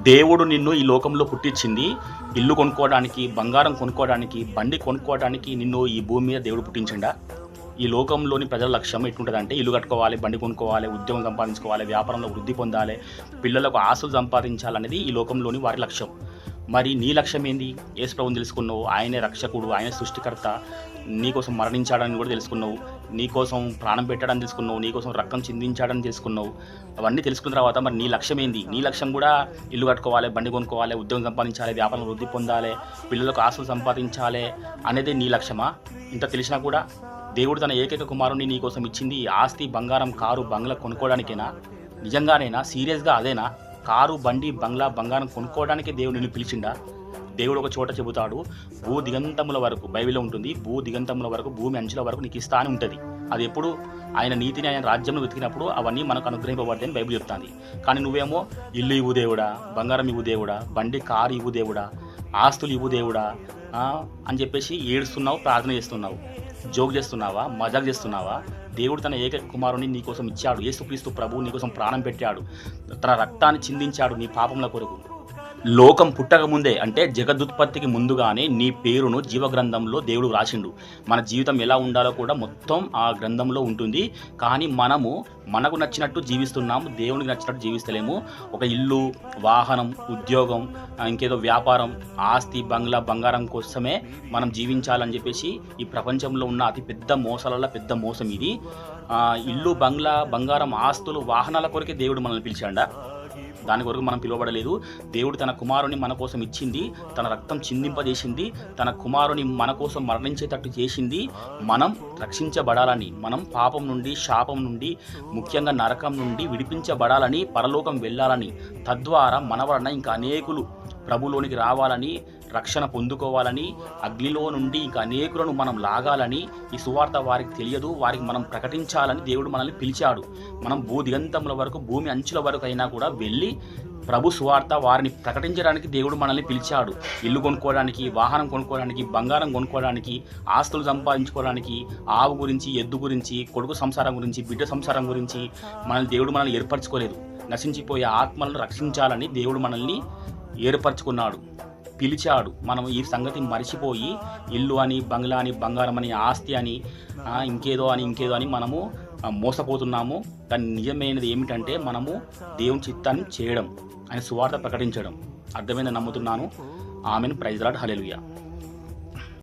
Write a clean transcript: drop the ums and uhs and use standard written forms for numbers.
దేవుడు నిన్ను ఈ లోకంలో పుట్టించింది ఇల్లు కొనుక్కోవడానికి, బంగారం కొనుక్కోవడానికి, బండి కొనుక్కోవడానికి నిన్ను ఈ భూమి మీద దేవుడు పుట్టించిండా? ఈ లోకంలోని ప్రజల లక్ష్యం ఎట్లుంటుందంటే ఇల్లు కట్టుకోవాలి, బండి కొనుక్కోవాలి, ఉద్యోగం సంపాదించుకోవాలి, వ్యాపారంలో వృద్ధి పొందాలి, పిల్లలకు ఆస్తులు సంపాదించాలనేది ఈ లోకంలోని వారి లక్ష్యం. మరి నీ లక్ష్యం ఏంది? యేసు ప్రభువుని తెలుసుకున్నావు, ఆయనే రక్షకుడు, ఆయన సృష్టికర్త, నీకోసం మరణించాడని కూడా తెలుసుకున్నావు, నీకోసం ప్రాణం పెట్టాడని తెలుసుకున్నావు, నీకోసం రక్తం చిందించాడని తెలుసుకున్నావు. అవన్నీ తెలుసుకున్న తర్వాత మరి నీ లక్ష్యం ఏంది? నీ లక్ష్యం కూడా ఇల్లు కట్టుకోవాలి, బండి కొనుక్కోవాలి, ఉద్యోగం సంపాదించాలి, వ్యాపారంలో వృద్ధి పొందాలి, పిల్లలకు ఆస్తులు సంపాదించాలి అనేదే నీ లక్ష్యమా? ఇంత తెలిసినా కూడా దేవుడు తన ఏకైక కుమారుని నీ కోసం ఇచ్చింది ఆస్తి, బంగారం, కారు, బంగ్లా కొనుక్కోవడానికేనా? నిజంగానేనా? సీరియస్గా అదేనా? కారు, బండి, బంగ్లా, బంగారం కొనుక్కోవడానికే దేవుడు నిన్ను పిలిచిండా? దేవుడు ఒక చోట చెబుతాడు, భూ దిగంతముల వరకు, బైబిల్లో ఉంటుంది, భూ దిగంతముల వరకు, భూమి అంచుల వరకు నీకు ఇస్తా అని ఉంటుంది. అది ఎప్పుడు? ఆయన నీతిని, ఆయన రాజ్యంలో వెతికినప్పుడు అవన్నీ మనకు అనుగ్రహింపబడతాయని బైబిల్ చెప్తుంది. కానీ నువ్వేమో ఇల్లు ఇవ్వు దేవుడా, బంగారం ఇవ్వు దేవుడా, బండి, కారు ఇవ్వు దేవుడా, ఆస్తులు ఇవ్వు దేవుడా అని చెప్పేసి ఏడుస్తున్నావు, ప్రార్థన చేస్తున్నావు. జోక్ చేస్తున్నావా? మజాక్ చేస్తున్నావా? దేవుడు తన ఏకైక కుమారుని నీకోసం ఇచ్చాడు. యేసుక్రీస్తు ప్రభువు నీకోసం ప్రాణం పెట్టాడు, తన రక్తాన్ని చిందించాడు నీ పాపముల కొరకు. లోకం పుట్టక ముందే, అంటే జగదుత్పత్తికి ముందుగానే నీ పేరును జీవగ్రంథంలో దేవుడు రాసిండు. మన జీవితం ఎలా ఉండాలో కూడా మొత్తం ఆ గ్రంథంలో ఉంటుంది. కానీ మనకు నచ్చినట్టు జీవిస్తున్నాము, దేవునికి నచ్చినట్టు జీవిస్తలేము. ఒక ఇల్లు, వాహనం, ఉద్యోగం, ఇంకేదో వ్యాపారం, ఆస్తి, బంగ్లా, బంగారం కోసమే మనం జీవించాలని చెప్పేసి ఈ ప్రపంచంలో ఉన్న అతి పెద్ద మోసాలలో పెద్ద మోసం ఇది. ఇల్లు, బంగ్లా, బంగారం, ఆస్తులు, వాహనాల కొరకే దేవుడు మనల్ని పిలిచాడా? దాని కొరకు మనం పిలువబడలేదు. దేవుడు తన కుమారుని మన కోసం ఇచ్చింది, తన రక్తం చిందింపజేసింది, తన కుమారుని మన కోసం మరణించేటట్టు చేసింది మనం రక్షించబడాలని, మనం పాపం నుండి, శాపం నుండి, ముఖ్యంగా నరకం నుండి విడిపించబడాలని, పరలోకం వెళ్ళాలని, తద్వారా మన వలన ఇంకా అనేకులు ప్రభులోనికి రావాలని, రక్షణ పొందుకోవాలని, అగ్నిలో నుండి ఇంకా అనేకులను మనం లాగాలని, ఈ సువార్త వారికి తెలియదు, వారికి మనం ప్రకటించాలని దేవుడు మనల్ని పిలిచాడు. మనం భూ దిగంతముల వరకు, భూమి అంచుల వరకు అయినా కూడా వెళ్ళి ప్రభు సువార్త వారిని ప్రకటించడానికి దేవుడు మనల్ని పిలిచాడు. ఇల్లు కొనుక్కోవడానికి, వాహనం కొనుక్కోవడానికి, బంగారం కొనుక్కోవడానికి, ఆస్తులు సంపాదించుకోవడానికి, ఆవు గురించి, ఎద్దు గురించి, కొడుకు సంసారం గురించి, బిడ్డ సంసారం గురించి దేవుడు మనల్ని ఏర్పరచుకోలేదు. నశించిపోయే ఆత్మలను రక్షించాలని దేవుడు మనల్ని ఏర్పరచుకున్నాడు, పిలిచాడు. మనం ఈ సంగతి మరిచిపోయి ఇల్లు అని, బంగ్లా అని, బంగారం అని, ఆస్తి అని, ఇంకేదో అని మనము మోసపోతున్నాము. దాని నిజమైనది ఏమిటంటే మనము దేవుని చిత్తాన్ని చేయడం, ఆయన సువార్త ప్రకటించడం. అర్థమైందని నమ్ముతున్నాను. ఆమెన్. Praise lord. హల్లెలూయా.